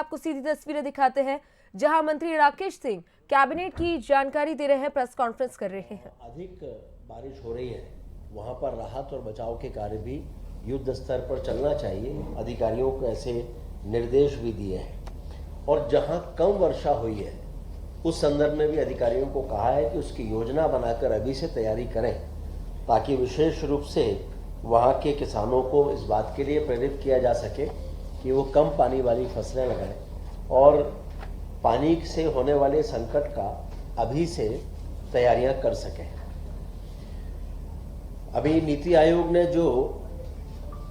आपको सीधी तस्वीरें दिखाते हैं, जहां मंत्री राकेश सिंह कैबिनेट की जानकारी दे रहे हैं, प्रेस कॉन्फ्रेंस कर रहे हैं। अधिक बारिश हो रही है, वहां पर राहत और बचाव के कार्य भी युद्ध स्तर पर चलना चाहिए। अधिकारियों को ऐसे निर्देश भी दिए हैं और जहां कम वर्षा हुई है उस संदर्भ में भी अधिकारियों को कहा है कि उसकी योजना बनाकर अभी से तैयारी करें, ताकि विशेष रूप से वहां के किसानों को इस बात के लिए प्रेरित किया जा सके कि वो कम पानी वाली फसलें लगाएं और पानी से होने वाले संकट का अभी से तैयारियां कर सकें। अभी नीति आयोग ने जो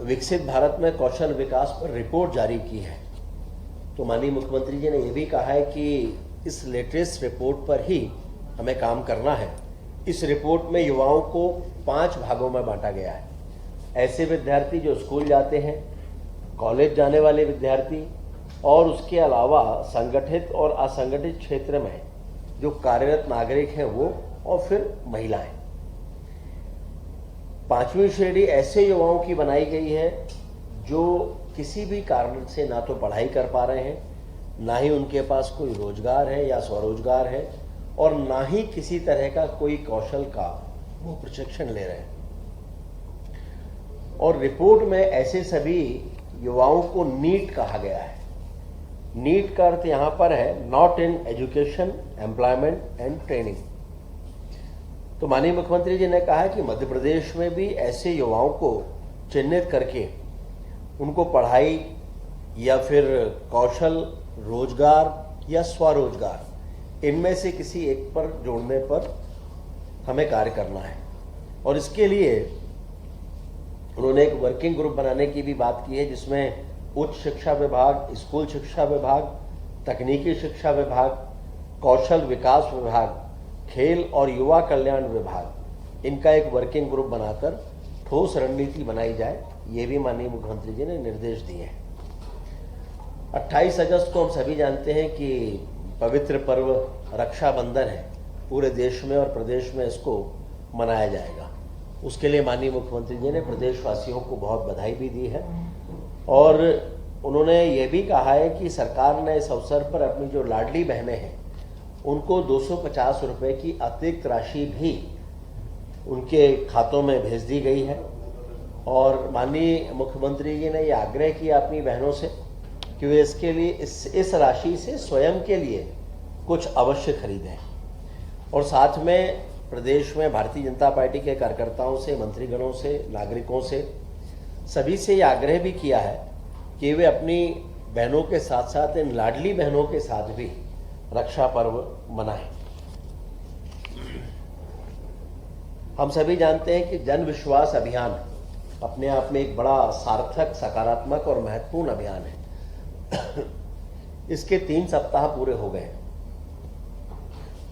विकसित भारत में कौशल विकास पर रिपोर्ट जारी की है, तो माननीय मुख्यमंत्री जी ने यह भी कहा है कि इस लेटेस्ट रिपोर्ट पर ही हमें काम करना है। इस रिपोर्ट में युवाओं को 5 भागों में बांटा गया है। ऐसे विद्यार्थी जो स्कूल जाते हैं, कॉलेज जाने वाले विद्यार्थी और उसके अलावा संगठित और असंगठित क्षेत्र में जो कार्यरत नागरिक हैं वो, और फिर महिलाएं। 5वीं श्रेणी ऐसे युवाओं की बनाई गई है जो किसी भी कारण से ना तो पढ़ाई कर पा रहे हैं, ना ही उनके पास कोई रोजगार है या स्वरोजगार है, और ना ही किसी तरह का कोई कौशल का वो प्रशिक्षण ले रहे हैं। और रिपोर्ट में ऐसे सभी युवाओं को नीट कहा गया है। नीट का अर्थ यहां पर है not in education, employment and training. तो माननीय मुख्यमंत्री जी ने कहा है कि मध्य प्रदेश में भी ऐसे युवाओं को चिन्हित करके उनको पढ़ाई या फिर कौशल, रोजगार या स्वरोजगार, इनमें से किसी एक पर जोड़ने पर हमें कार्य करना है। और इसके लिए उन्होंने एक वर्किंग ग्रुप बनाने की भी बात की है, जिसमें उच्च शिक्षा विभाग, स्कूल शिक्षा विभाग, तकनीकी शिक्षा विभाग, कौशल विकास विभाग, खेल और युवा कल्याण विभाग, इनका एक वर्किंग ग्रुप बनाकर ठोस रणनीति बनाई जाए, ये भी माननीय मुख्यमंत्री जी ने निर्देश दिए हैं। 28 अगस्त को हम सभी जानते हैं कि पवित्र पर्व रक्षाबंधन है। पूरे देश में और प्रदेश में इसको मनाया जाएगा। उसके लिए माननीय मुख्यमंत्री जी ने प्रदेशवासियों को बहुत बधाई भी दी है और उन्होंने ये भी कहा है कि सरकार ने इस अवसर पर अपनी जो लाडली बहनें हैं उनको 250 रुपए की अतिरिक्त राशि भी उनके खातों में भेज दी गई है। और माननीय मुख्यमंत्री जी ने ये आग्रह किया अपनी बहनों से कि वे इसके लिए इस राशि से स्वयं के लिए कुछ अवश्य खरीदें। और साथ में प्रदेश में भारतीय जनता पार्टी के कार्यकर्ताओं से, मंत्रीगणों से, नागरिकों से, सभी से ये आग्रह भी किया है कि वे अपनी बहनों के साथ साथ इन लाडली बहनों के साथ भी रक्षा पर्व मनाएं। हम सभी जानते हैं कि जन विश्वास अभियान अपने आप में एक बड़ा सार्थक, सकारात्मक और महत्वपूर्ण अभियान है। इसके 3 सप्ताह पूरे हो गए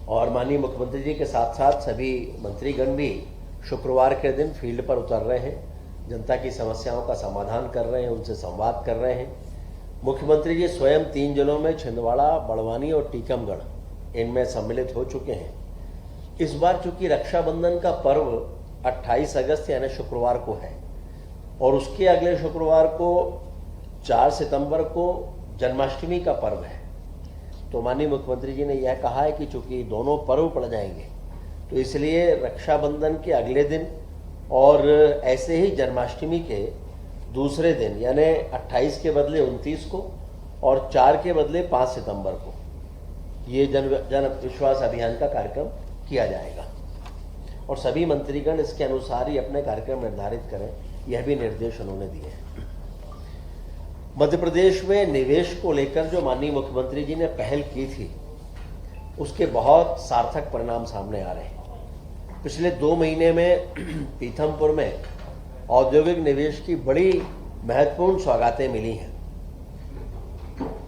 और माननीय मुख्यमंत्री जी के साथ साथ सभी मंत्रीगण भी शुक्रवार के दिन फील्ड पर उतर रहे हैं, जनता की समस्याओं का समाधान कर रहे हैं, उनसे संवाद कर रहे हैं। मुख्यमंत्री जी स्वयं 3 जिलों में छिंदवाड़ा, बड़वानी और टीकमगढ़ इनमें सम्मिलित हो चुके हैं। इस बार चूंकि रक्षाबंधन का पर्व 28 अगस्त यानी शुक्रवार को है और उसके अगले शुक्रवार को 4 सितंबर को जन्माष्टमी का पर्व है, तो माननीय मुख्यमंत्री जी ने यह कहा है कि चूंकि दोनों पर्व पड़ जाएंगे तो इसलिए रक्षाबंधन के अगले दिन और ऐसे ही जन्माष्टमी के दूसरे दिन यानी 28 के बदले 29 को और 4 के बदले 5 सितंबर को ये जन विश्वास अभियान का कार्यक्रम किया जाएगा और सभी मंत्रीगण इसके अनुसार ही अपने कार्यक्रम निर्धारित करें, यह भी निर्देश उन्होंने दिए हैं। मध्य प्रदेश में निवेश को लेकर जो माननीय मुख्यमंत्री जी ने पहल की थी उसके बहुत सार्थक परिणाम सामने आ रहे हैं। पिछले 2 महीने में पीथमपुर में औद्योगिक निवेश की बड़ी महत्वपूर्ण सौगातें मिली हैं।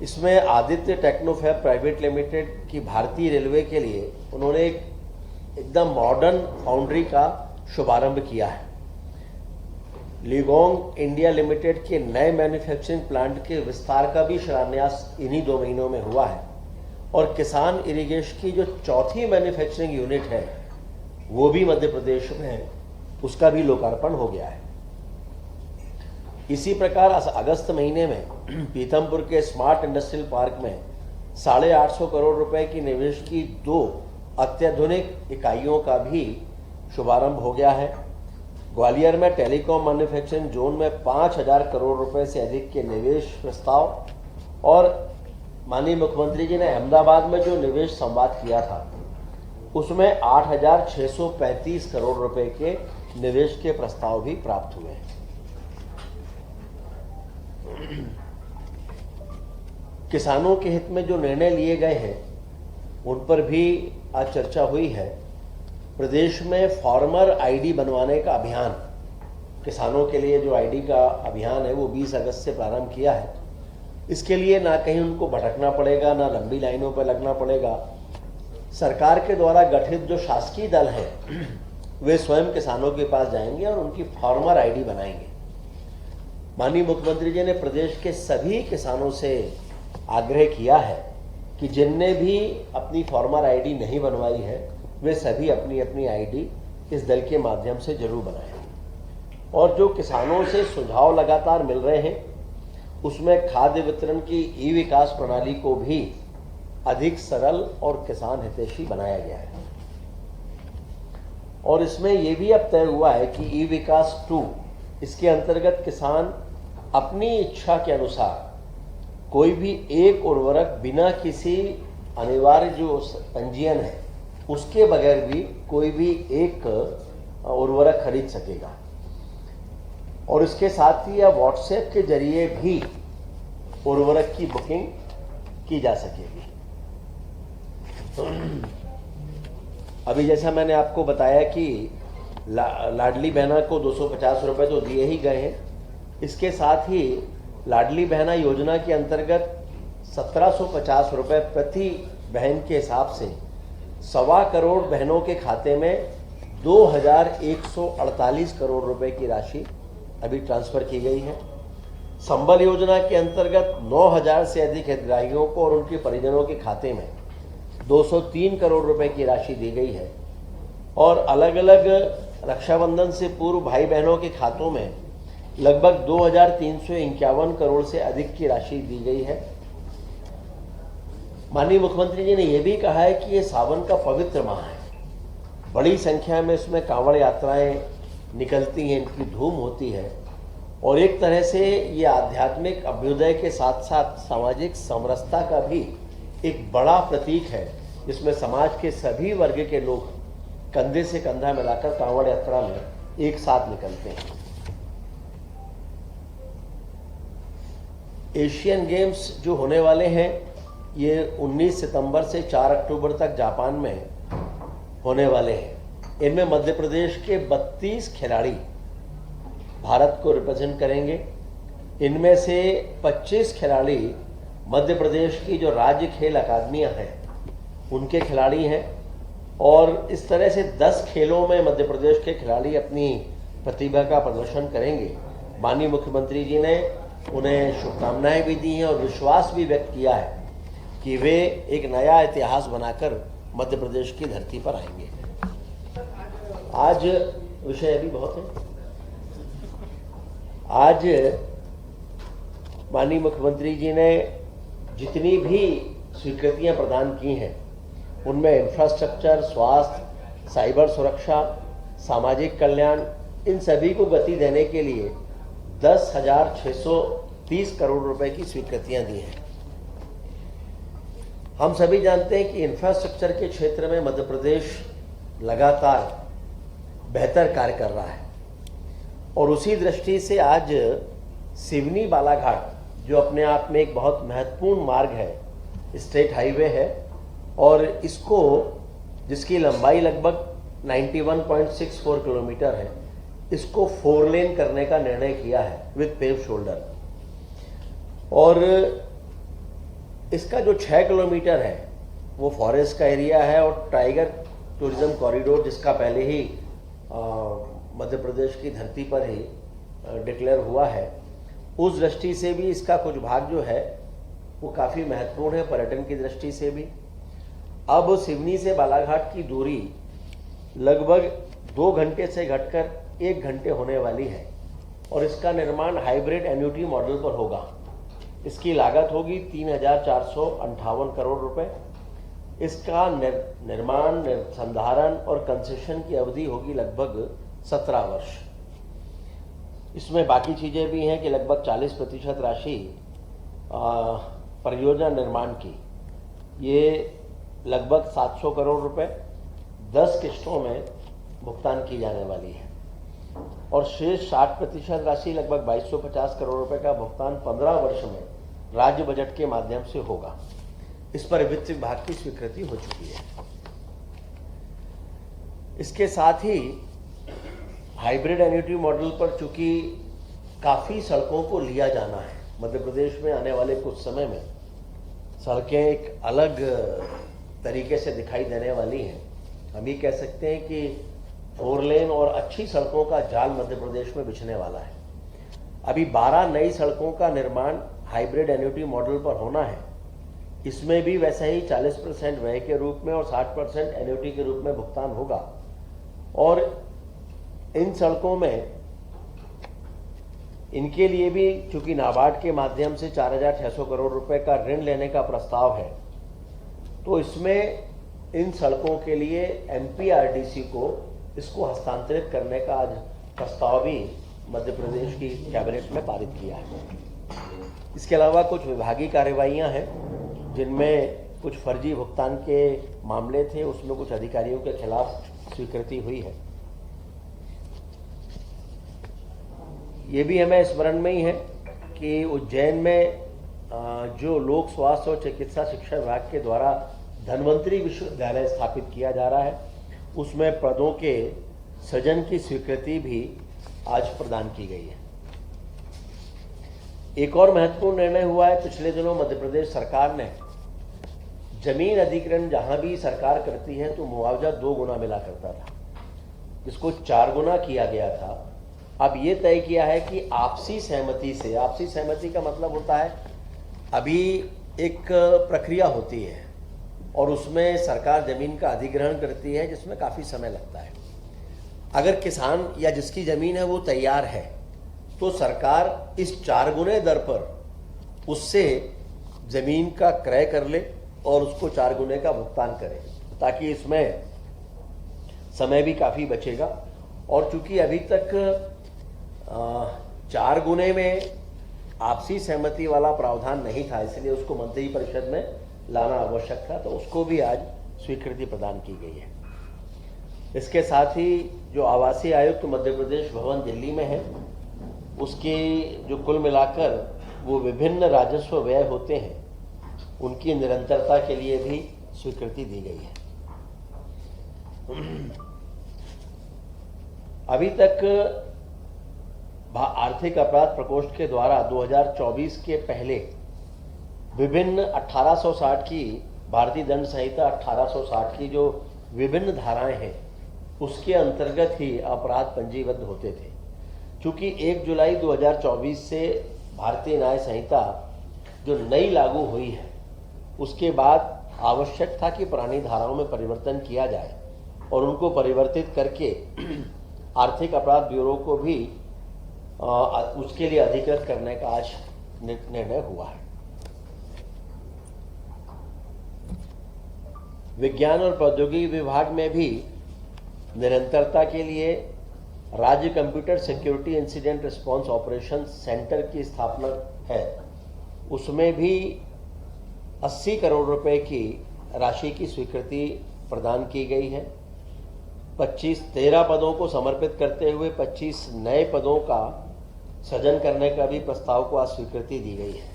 इसमें आदित्य टेक्नोफैब प्राइवेट लिमिटेड की भारतीय रेलवे के लिए उन्होंने एकदम मॉडर्न फाउंड्री का शुभारंभ किया है। लिगोंग इंडिया लिमिटेड के नए मैन्युफैक्चरिंग प्लांट के विस्तार का भी शिलान्यास इन्हीं 2 महीनों में हुआ है और किसान इरिगेशन की जो 4थी मैन्युफैक्चरिंग यूनिट है वो भी मध्य प्रदेश में है, उसका भी लोकार्पण हो गया है। इसी प्रकार अगस्त महीने में पीथमपुर के स्मार्ट इंडस्ट्रियल पार्क में 850 करोड़ रुपए की निवेश की 2 अत्याधुनिक इकाइयों का भी शुभारंभ हो गया है। ग्वालियर में टेलीकॉम मैन्युफैक्चरिंग जोन में 5000 करोड़ रुपए से अधिक के निवेश प्रस्ताव, और माननीय मुख्यमंत्री जी ने अहमदाबाद में जो निवेश संवाद किया था उसमें 8635 करोड़ रुपए के निवेश के प्रस्ताव भी प्राप्त हुए हैं। किसानों के हित में जो निर्णय लिए गए हैं उन पर भी आज चर्चा हुई है। प्रदेश में फार्मर आईडी बनवाने का अभियान, किसानों के लिए जो आईडी का अभियान है वो 20 अगस्त से प्रारंभ किया है। इसके लिए ना कहीं उनको भटकना पड़ेगा, ना लंबी लाइनों पर लगना पड़ेगा। सरकार के द्वारा गठित जो शासकीय दल है वे स्वयं किसानों के पास जाएंगे और उनकी फार्मर आईडी बनाएंगे। माननीय मुख्यमंत्री जी ने प्रदेश के सभी किसानों से आग्रह किया है कि जिनने भी अपनी फार्मर आईडी नहीं बनवाई है वे सभी अपनी अपनी आईडी इस दल के माध्यम से जरूर बनाएं। और जो किसानों से सुझाव लगातार मिल रहे हैं उसमें खाद्य वितरण की ई विकास प्रणाली को भी अधिक सरल और किसान हितैषी बनाया गया है। और इसमें यह भी अब तय हुआ है कि ई विकास 2, इसके अंतर्गत किसान अपनी इच्छा के अनुसार कोई भी एक उर्वरक बिना किसी अनिवार्य जो पंजीयन है उसके बगैर भी कोई भी एक उर्वरक खरीद सकेगा। और इसके साथ ही अब व्हाट्सएप के जरिए भी उर्वरक की बुकिंग की जा सकेगी। अभी जैसा मैंने आपको बताया कि लाडली बहना को 250 रुपए तो दिए ही गए हैं। इसके साथ ही लाडली बहना योजना के अंतर्गत 1750 रुपए प्रति बहन के हिसाब से 1.25 करोड़ बहनों के खाते में 2148 करोड़ रुपए की राशि अभी ट्रांसफर की गई है। संबल योजना के अंतर्गत 9000 से अधिक हितग्राहियों को और उनके परिजनों के खाते में 203 करोड़ रुपए की राशि दी गई है। और अलग अलग रक्षाबंधन से पूर्व भाई बहनों के खातों में लगभग 2351 करोड़ से अधिक की राशि दी गई है। माननीय मुख्यमंत्री जी ने यह भी कहा है कि ये सावन का पवित्र माह है, बड़ी संख्या में इसमें कांवड़ यात्राएं निकलती हैं, इनकी धूम होती है और एक तरह से ये आध्यात्मिक अभ्युदय के साथ साथ सामाजिक समरसता का भी एक बड़ा प्रतीक है, जिसमें समाज के सभी वर्ग के लोग कंधे से कंधा मिलाकर कांवड़ यात्रा में एक साथ निकलते हैं। एशियन गेम्स जो होने वाले हैं ये 19 सितंबर से 4 अक्टूबर तक जापान में होने वाले हैं। इनमें मध्य प्रदेश के 32 खिलाड़ी भारत को रिप्रेजेंट करेंगे। इनमें से 25 खिलाड़ी मध्य प्रदेश की जो राज्य खेल अकादमियां हैं उनके खिलाड़ी हैं और इस तरह से 10 खेलों में मध्य प्रदेश के खिलाड़ी अपनी प्रतिभा का प्रदर्शन करेंगे। माननीय मुख्यमंत्री जी ने उन्हें शुभकामनाएं भी दी हैं और विश्वास भी व्यक्त किया है कि वे एक नया इतिहास बनाकर मध्य प्रदेश की धरती पर आएंगे। आज विषय अभी बहुत है। आज माननीय मुख्यमंत्री जी ने जितनी भी स्वीकृतियां प्रदान की हैं उनमें इंफ्रास्ट्रक्चर, स्वास्थ्य, साइबर सुरक्षा, सामाजिक कल्याण, इन सभी को गति देने के लिए 10,630 करोड़ रुपए की स्वीकृतियां दी हैं। हम सभी जानते हैं कि इंफ्रास्ट्रक्चर के क्षेत्र में मध्य प्रदेश लगातार बेहतर कार्य कर रहा है और उसी दृष्टि से आज सिवनी बालाघाट जो अपने आप में एक बहुत महत्वपूर्ण मार्ग है, स्टेट हाईवे है और इसको जिसकी लंबाई लगभग 91.64 किलोमीटर है, इसको 4 लेन करने का निर्णय किया है विद पेव शोल्डर। और इसका जो 6 किलोमीटर है वो फॉरेस्ट का एरिया है और टाइगर टूरिज्म कॉरिडोर जिसका पहले ही मध्य प्रदेश की धरती पर ही डिक्लेयर हुआ है, उस दृष्टि से भी इसका कुछ भाग जो है वो काफ़ी महत्वपूर्ण है पर्यटन की दृष्टि से भी। अब सिवनी से बालाघाट की दूरी लगभग 2 घंटे से घटकर 1 घंटे होने वाली है और इसका निर्माण हाइब्रिड एन्युटी मॉडल पर होगा। इसकी लागत होगी 3,458 करोड़ रुपए। इसका निर्माण, संधारण और कंसेशन की अवधि होगी लगभग 17 वर्ष। इसमें बाकी चीज़ें भी हैं कि लगभग 40% राशि परियोजना निर्माण की, ये लगभग 700 करोड़ रुपए 10 किस्तों में भुगतान की जाने वाली है और शेष 60% राशि लगभग 2250 करोड़ रुपए का भुगतान 15 वर्ष में राज्य बजट के माध्यम से होगा। इस पर वित्त विभाग की स्वीकृति हो चुकी है। इसके साथ ही हाइब्रिड एन्युटी मॉडल पर चूंकि काफ़ी सड़कों को लिया जाना है, मध्य प्रदेश में आने वाले कुछ समय में सड़कें एक अलग तरीके से दिखाई देने वाली हैं। हम ये कह सकते हैं कि 4 लेन और अच्छी सड़कों का जाल मध्य प्रदेश में बिछने वाला है। अभी 12 नई सड़कों का निर्माण हाइब्रिड एन्युटी मॉडल पर होना है। इसमें भी वैसे ही 40% व्यय के रूप में और 60% एन्युटी के रूप में भुगतान होगा और इन सड़कों में इनके लिए भी चूंकि नाबार्ड के माध्यम से 4,600 करोड़ रुपए का ऋण लेने का प्रस्ताव है, तो इसमें इन सड़कों के लिए एमपीआरडीसी को इसको हस्तांतरित करने का आज प्रस्ताव भी मध्य प्रदेश की कैबिनेट में पारित किया है। इसके अलावा कुछ विभागीय कार्रवाइयां हैं जिनमें कुछ फर्जी भुगतान के मामले थे, उसमें कुछ अधिकारियों के खिलाफ स्वीकृति हुई है। ये भी हमें स्मरण में ही है कि उज्जैन में जो लोक स्वास्थ्य और चिकित्सा शिक्षा विभाग के द्वारा धन्वंतरी विश्वविद्यालय स्थापित किया जा रहा है, उसमें पदों के सृजन की स्वीकृति भी आज प्रदान की गई है। एक और महत्वपूर्ण निर्णय हुआ है, पिछले दिनों मध्य प्रदेश सरकार ने जमीन अधिग्रहण जहां भी सरकार करती है तो मुआवजा 2 गुना मिला करता था, जिसको 4 गुना किया गया था। अब ये तय किया है कि आपसी सहमति से, आपसी सहमति का मतलब होता है अभी एक प्रक्रिया होती है और उसमें सरकार जमीन का अधिग्रहण करती है जिसमें काफ़ी समय लगता है। अगर किसान या जिसकी ज़मीन है वो तैयार है तो सरकार इस 4 गुने दर पर उससे ज़मीन का क्रय कर ले और उसको 4 गुने का भुगतान करे, ताकि इसमें समय भी काफ़ी बचेगा। और चूंकि अभी तक 4 गुने में आपसी सहमति वाला प्रावधान नहीं था, इसलिए उसको मंत्रिपरिषद में लाना आवश्यक था, तो उसको भी आज स्वीकृति प्रदान की गई है। इसके साथ ही जो आवासीय आयुक्त मध्य प्रदेश भवन दिल्ली में है, उसके जो कुल मिलाकर वो विभिन्न राजस्व व्यय होते हैं, उनकी निरंतरता के लिए भी स्वीकृति दी गई है। अभी तक आर्थिक अपराध प्रकोष्ठ के द्वारा 2024 के पहले विभिन्न 1860 की भारतीय दंड संहिता 1860 की जो विभिन्न धाराएं हैं, उसके अंतर्गत ही अपराध पंजीबद्ध होते थे। चूंकि 1 जुलाई 2024 से भारतीय न्याय संहिता जो नई लागू हुई है, उसके बाद आवश्यक था कि पुरानी धाराओं में परिवर्तन किया जाए और उनको परिवर्तित करके आर्थिक अपराध ब्यूरो को भी उसके लिए अधिकृत करने का आज निर्णय हुआ है। विज्ञान और प्रौद्योगिकी विभाग में भी निरंतरता के लिए राज्य computer security incident response operation centre की स्थापना है। उसमें भी 80 करोड़ रुपए की राशि की स्वीकृति प्रदान की गई है। 13 पदों को समर्पित करते हुए 25 नए पदों का सृजन करने का भी प्रस्ताव को आज स्वीकृति दी गई है।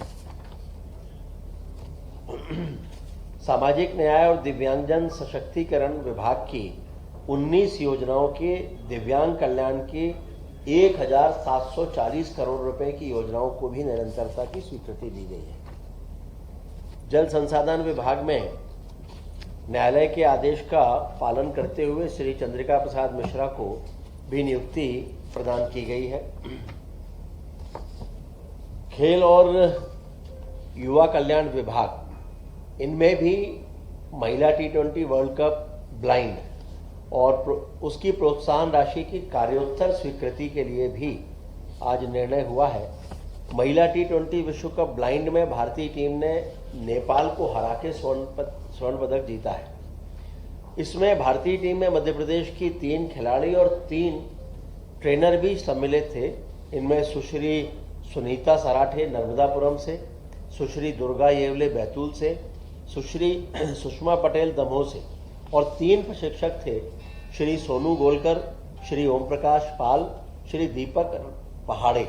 सामाजिक न्याय और दिव्यांगजन सशक्तिकरण विभाग की 19 योजनाओं के दिव्यांग कल्याण की 1,740 करोड़ रुपए की योजनाओं को भी निरंतरता की स्वीकृति दी गई है। जल संसाधन विभाग में न्यायालय के आदेश का पालन करते हुए श्री चंद्रिका प्रसाद मिश्रा को भी नियुक्ति प्रदान की गई है। खेल और युवा कल्याण विभाग, इनमें भी महिला T20 वर्ल्ड कप ब्लाइंड और उसकी प्रोत्साहन राशि की कार्योत्तर स्वीकृति के लिए भी आज निर्णय हुआ है। महिला T20 विश्व कप ब्लाइंड में भारतीय टीम ने नेपाल को हरा के स्वर्ण पदक जीता है। इसमें भारतीय टीम में मध्य प्रदेश की 3 खिलाड़ी और 3 ट्रेनर भी सम्मिलित थे। इनमें सुश्री सुनीता सराठे नर्मदापुरम से, सुश्री दुर्गा येवले बैतूल से, सुश्री सुषमा पटेल दमोह से और 3 प्रशिक्षक थे, श्री सोनू गोलकर, श्री ओम प्रकाश पाल, श्री दीपक पहाड़े।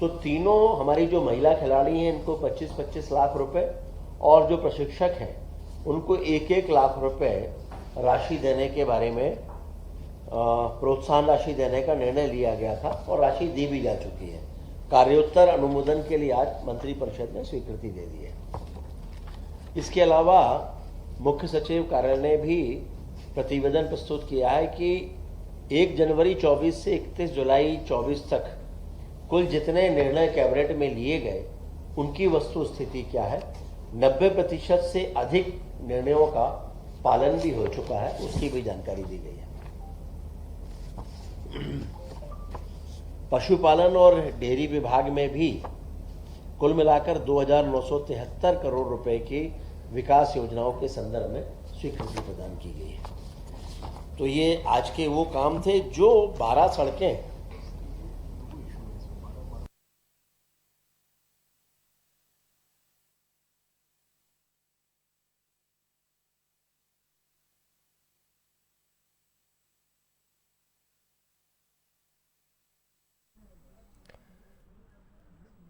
तो तीनों हमारी जो महिला खिलाड़ी हैं इनको 25-25 लाख रुपए और जो प्रशिक्षक हैं उनको 1-1 लाख रुपए राशि देने के बारे में प्रोत्साहन राशि देने का निर्णय लिया गया था और राशि दी भी जा चुकी है। कार्योत्तर अनुमोदन के लिए आज मंत्रिपरिषद ने स्वीकृति दे दी है। इसके अलावा मुख्य सचिव कार्यालय ने भी प्रतिवेदन प्रस्तुत किया है कि 1 जनवरी 24 से 31 जुलाई 24 तक कुल जितने निर्णय कैबिनेट में लिए गए उनकी वस्तु स्थिति क्या है। 90% से अधिक निर्णयों का पालन भी हो चुका है, उसकी भी जानकारी दी गई है। पशुपालन और डेयरी विभाग में भी कुल मिलाकर 2,973 करोड़ रुपए की विकास योजनाओं के संदर्भ में स्वीकृति प्रदान की गई है। तो ये आज के वो काम थे जो 12 सड़कें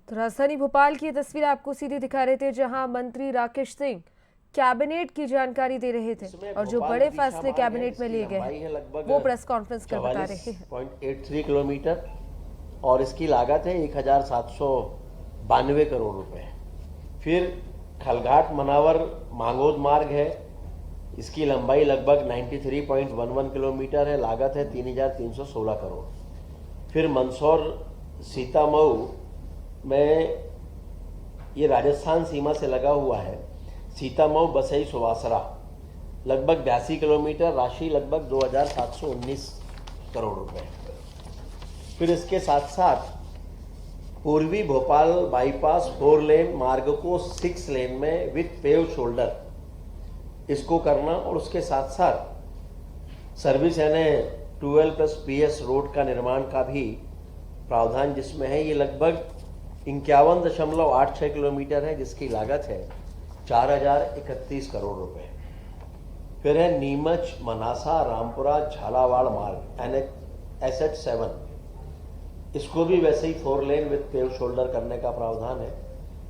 तो राजधानी भोपाल की तस्वीर आपको सीधी दिखा रहे थे, जहां मंत्री राकेश सिंह कैबिनेट की जानकारी दे रहे थे और जो बड़े फैसले कैबिनेट में लिए गए वो प्रेस कॉन्फ्रेंस कर बता रहे हैं। 44.83 किलोमीटर और इसकी लागत है 1,792 करोड़ रुपए। फिर खलघाट मनावर मांगोद मार्ग है, इसकी लंबाई लगभग 93.11 किलोमीटर है, लागत है 3,316 करोड़। फिर मंदसौर सीतामऊ में ये राजस्थान सीमा से लगा हुआ है, सीतामऊ बसई सुवासरा लगभग 82 किलोमीटर, राशि लगभग 2,719 करोड़ रुपए। फिर इसके साथ साथ पूर्वी भोपाल बाईपास 4 लेन मार्ग को 6 लेन में विथ पेव शोल्डर इसको करना और उसके साथ साथ सर्विस यानी 12+PS रोड का निर्माण का भी प्रावधान जिसमें है। ये लगभग 51.86 किलोमीटर है, जिसकी लागत है 4,031 करोड़ रुपए। फिर है नीमच मनासा रामपुरा झालावाड़ मार्ग SH7, इसको भी वैसे ही 4 लेन विथ पेव शोल्डर करने का प्रावधान है,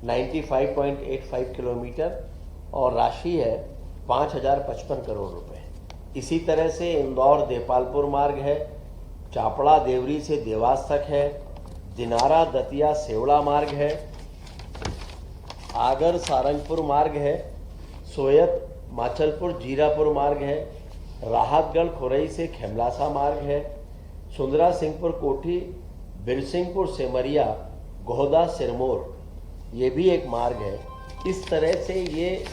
95.85 किलोमीटर और राशि है 5,055 करोड़ रुपए। इसी तरह से इंदौर देपालपुर मार्ग है, चापड़ा देवरी से देवास तक है, दिनारा दतिया सेवड़ा मार्ग है, आगर सारंगपुर मार्ग है, सोयत माचलपुर जीरापुर मार्ग है, राहतगढ़ खुरई से खेमलासा मार्ग है, सुंदरा सिंहपुर कोठी बिरसिंहपुर सेमरिया गोहदा सिरमौर ये भी एक मार्ग है। इस तरह से ये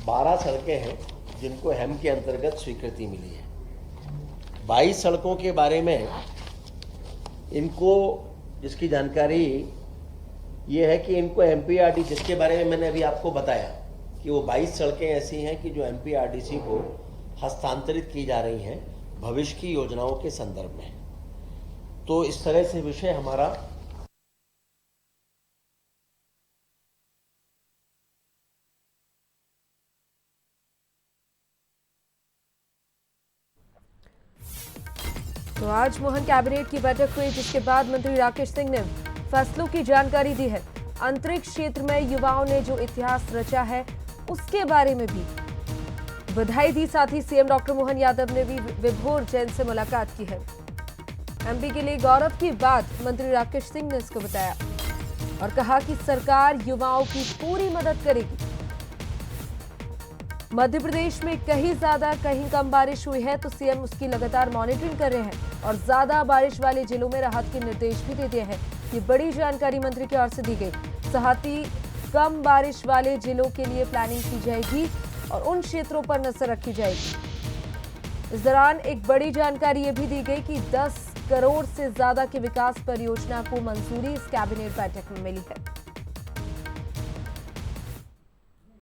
12 सड़कें हैं जिनको हेम के अंतर्गत स्वीकृति मिली है। 22 सड़कों के बारे में इनको जिसकी जानकारी ये है कि इनको MPRDC जिसके बारे में मैंने अभी आपको बताया कि वो 22 सड़कें ऐसी हैं कि जो MPRDC को हस्तांतरित की जा रही हैं भविष्य की योजनाओं के संदर्भ में। तो इस तरह से विषय हमारा तो आज मोहन कैबिनेट की बैठक हुई, जिसके बाद मंत्री राकेश सिंह ने फैसलों की जानकारी दी है। अंतरिक्ष क्षेत्र में युवाओं ने जो इतिहास रचा है उसके बारे में भी बधाई दी। साथ ही सीएम डॉक्टर मोहन यादव ने भी विभोर जैन से मुलाकात की है। एमपी के लिए गौरव की बात मंत्री राकेश सिंह ने इसको बताया और कहा कि सरकार युवाओं की पूरी मदद करेगी। मध्य प्रदेश में कहीं ज्यादा कहीं कम बारिश हुई है तो सीएम उसकी लगातार मॉनिटरिंग कर रहे हैं और ज्यादा बारिश वाले जिलों में राहत के निर्देश भी दे दिए हैं। ये बड़ी जानकारी मंत्री की ओर से दी गई। साथ ही कम बारिश वाले जिलों के लिए प्लानिंग की जाएगी और उन क्षेत्रों पर नजर रखी जाएगी। इस दौरान एक बड़ी जानकारी ये भी दी गई कि 10 करोड़ से ज्यादा की विकास परियोजना को मंजूरी इस कैबिनेट बैठक में मिली है।